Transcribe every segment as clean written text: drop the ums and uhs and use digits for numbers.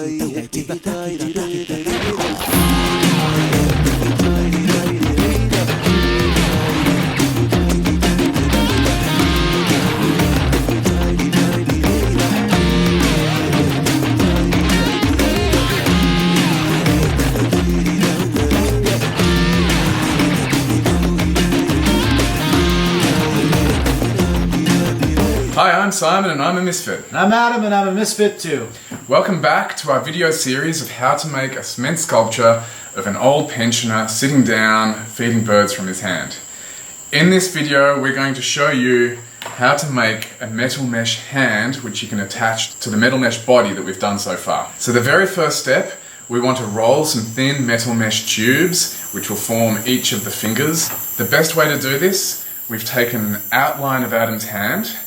Hi, I'm Simon and I'm a Misfit. I'm Adam and I'm a Misfit too. Welcome back to our video series of how to make a cement sculpture of an old pensioner sitting down feeding birds from his hand. In this video we're going to show you how to make a metal mesh hand which you can attach to the metal mesh body that we've done so far. So the very first step, we want to roll some thin metal mesh tubes which will form each of the fingers. The best way to do this, we've taken an outline of Adam's hand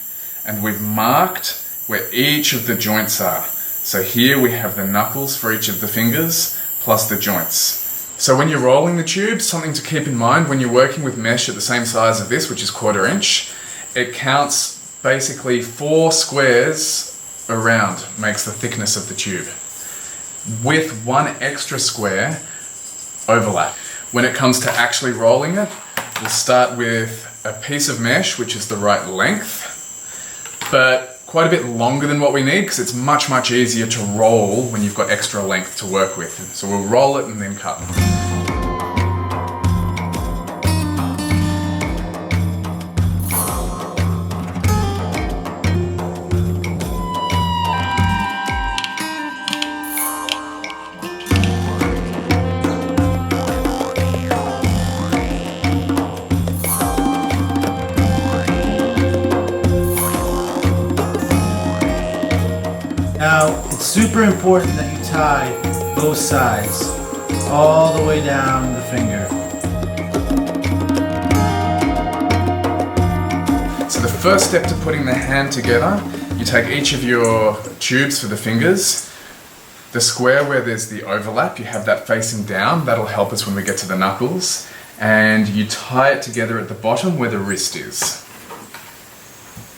and we've marked where each of the joints are. So here we have the knuckles for each of the fingers, plus the joints. So when you're rolling the tube, something to keep in mind when you're working with mesh at the same size of this, which is 1/4 inch, it counts basically 4 squares around, makes the thickness of the tube, with 1 extra square overlap. When it comes to actually rolling it, we'll start with a piece of mesh, which is the right length, but quite a bit longer than what we need because it's much easier to roll when you've got extra length to work with. So we'll roll it and then cut. Now, it's super important that you tie both sides all the way down the finger. So the first step to putting the hand together, you take each of your tubes for the fingers, the square where there's the overlap, you have that facing down, that'll help us when we get to the knuckles, and you tie it together at the bottom where the wrist is.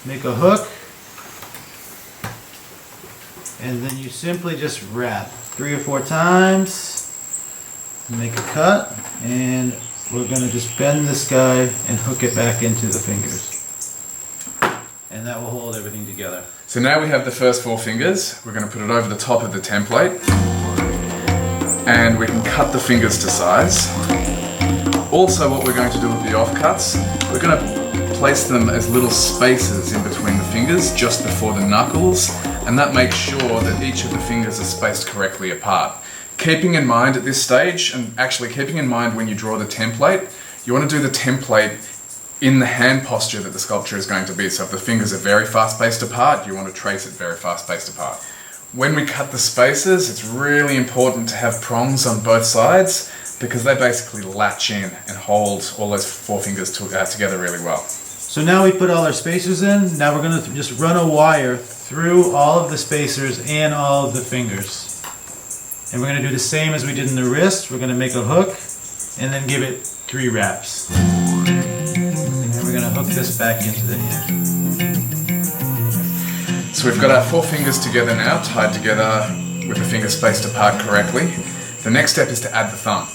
Make a hook, and then you simply just wrap 3 or 4 times, make a cut, and we're going to just bend this guy and hook it back into the fingers. And that will hold everything together. So now we have the first 4 fingers, we're going to put it over the top of the template, and we can cut the fingers to size. Also what we're going to do with the offcuts, we're going to place them as little spaces in between the fingers just before the knuckles, and that makes sure that each of the fingers are spaced correctly apart. Keeping in mind at this stage, and actually keeping in mind when you draw the template, you want to do the template in the hand posture that the sculpture is going to be. So if the fingers are very far spaced apart, you want to trace it very far spaced apart. When we cut the spaces, it's really important to have prongs on both sides because they basically latch in and hold all those 4 fingers together really well. So now we put all our spacers in. Now we're going to just run a wire through all of the spacers and all of the fingers. And we're going to do the same as we did in the wrist. We're going to make a hook and then give it 3 wraps. And we're going to hook this back into the hand. So we've got our 4 fingers together now, tied together with the fingers spaced apart correctly. The next step is to add the thumb.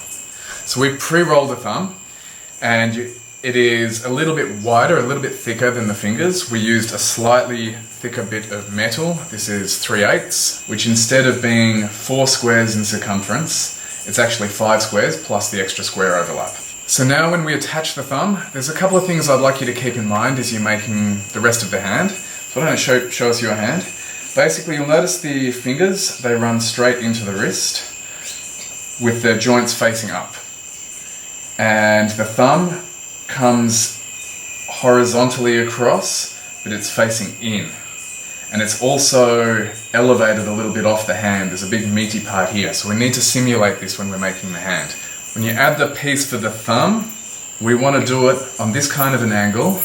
So we've pre-rolled the thumb, and it is a little bit wider, a little bit thicker than the fingers. We used a slightly thicker bit of metal. This is 3/8, which instead of being 4 squares in circumference, it's actually 5 squares plus the extra square overlap. So now when we attach the thumb, there's a couple of things I'd like you to keep in mind as you're making the rest of the hand. So why don't I show us your hand. Basically you'll notice the fingers, they run straight into the wrist with the joints facing up. And the thumb comes horizontally across, but it's facing in. And it's also elevated a little bit off the hand. There's a big meaty part here, so we need to simulate this when we're making the hand. When you add the piece for the thumb, we want to do it on this kind of an angle,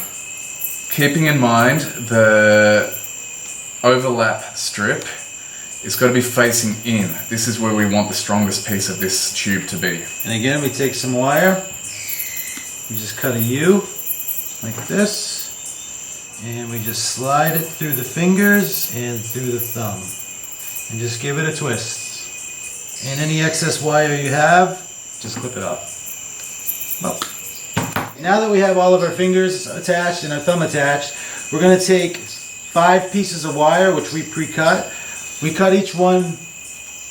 keeping in mind the overlap strip is got to be facing in. This is where we want the strongest piece of this tube to be. And again, we take some wire, we just cut a U like this, and we just slide it through the fingers and through the thumb, and just give it a twist. And any excess wire you have, just clip it off. Well, now that we have all of our fingers attached and our thumb attached, we're going to take 5 pieces of wire, which we pre-cut. We cut each one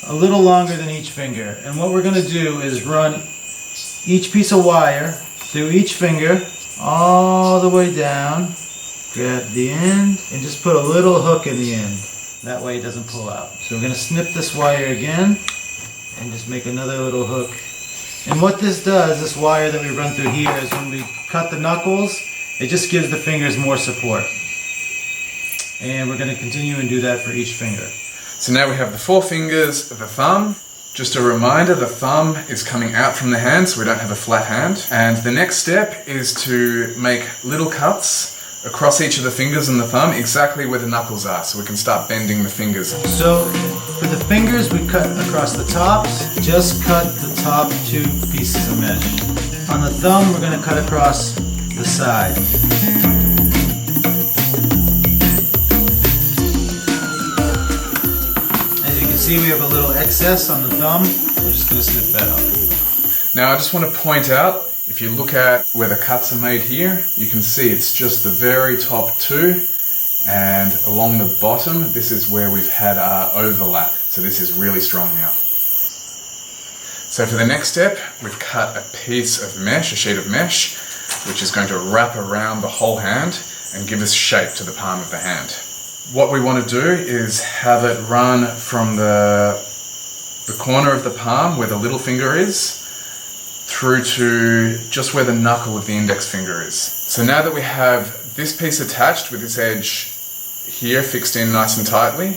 a little longer than each finger. And what we're going to do is run each piece of wire through each finger all the way down. Grab the end and just put a little hook in the end. That way it doesn't pull out. So we're going to snip this wire again and just make another little hook. And what this does, this wire that we run through here, is when we cut the knuckles, it just gives the fingers more support. And we're going to continue and do that for each finger. So now we have the 4 fingers of the thumb. Just a reminder, the thumb is coming out from the hand, so we don't have a flat hand. And the next step is to make little cuts across each of the fingers and the thumb, exactly where the knuckles are, so we can start bending the fingers. So for the fingers, we cut across the tops. Just cut the top 2 pieces of mesh. On the thumb, we're going to cut across the side. As you can see, we have a little excess on the thumb. We're just going to snip that off. Now I just want to point out, if you look at where the cuts are made here, you can see it's just the very top 2, and along the bottom, this is where we've had our overlap. So this is really strong now. So for the next step, we've cut a piece of mesh, a sheet of mesh, which is going to wrap around the whole hand and give us shape to the palm of the hand. What we want to do is have it run from the corner of the palm where the little finger is, through to just where the knuckle of the index finger is. So now that we have this piece attached with this edge here fixed in nice and tightly,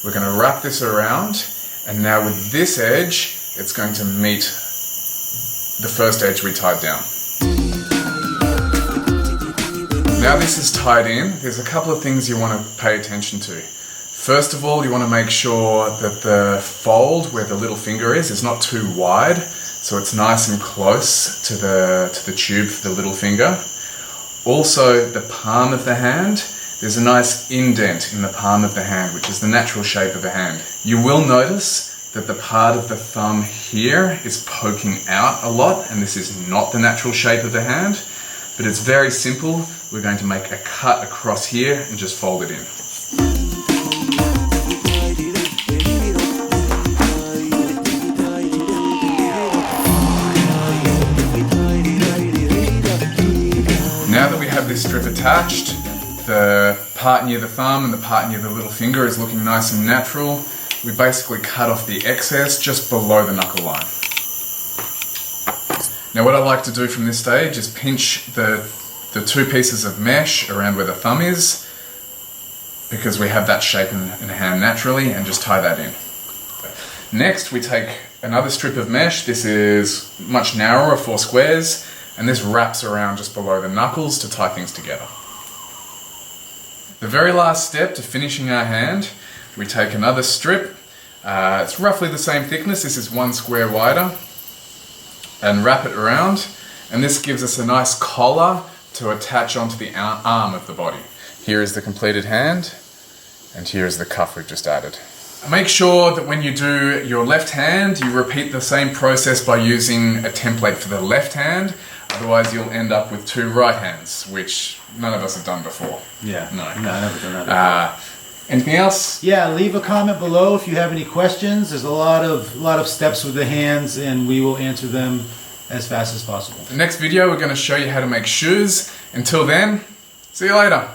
we're going to wrap this around, and now with this edge, it's going to meet the first edge we tied down. Now this is tied in, there's a couple of things you want to pay attention to. First of all, you want to make sure that the fold where the little finger is not too wide, so it's nice and close to the tube for the little finger. Also, the palm of the hand, there's a nice indent in the palm of the hand, which is the natural shape of the hand. You will notice that the part of the thumb here is poking out a lot, and this is not the natural shape of the hand, but it's very simple. We're going to make a cut across here and just fold it in. Now that we have this strip attached, the part near the thumb and the part near the little finger is looking nice and natural. We basically cut off the excess just below the knuckle line. Now what I like to do from this stage is pinch the 2 pieces of mesh around where the thumb is, because we have that shape in the hand naturally, and just tie that in. Next we take another strip of mesh. This is much narrower, 4 squares, and this wraps around just below the knuckles to tie things together. The very last step to finishing our hand, we take another strip, it's roughly the same thickness, this is 1 square wider, and wrap it around, and this gives us a nice collar to attach onto the arm of the body. Here is the completed hand, and here is the cuff we've just added. Make sure that when you do your left hand, you repeat the same process by using a template for the left hand. Otherwise you'll end up with 2 right hands, which none of us have done before. Yeah, no, I've never done that before. Anything else? Yeah, leave a comment below if you have any questions. There's a lot of steps with the hands, and we will answer them as fast as possible. The next video we're going to show you how to make shoes. Until then, see you later.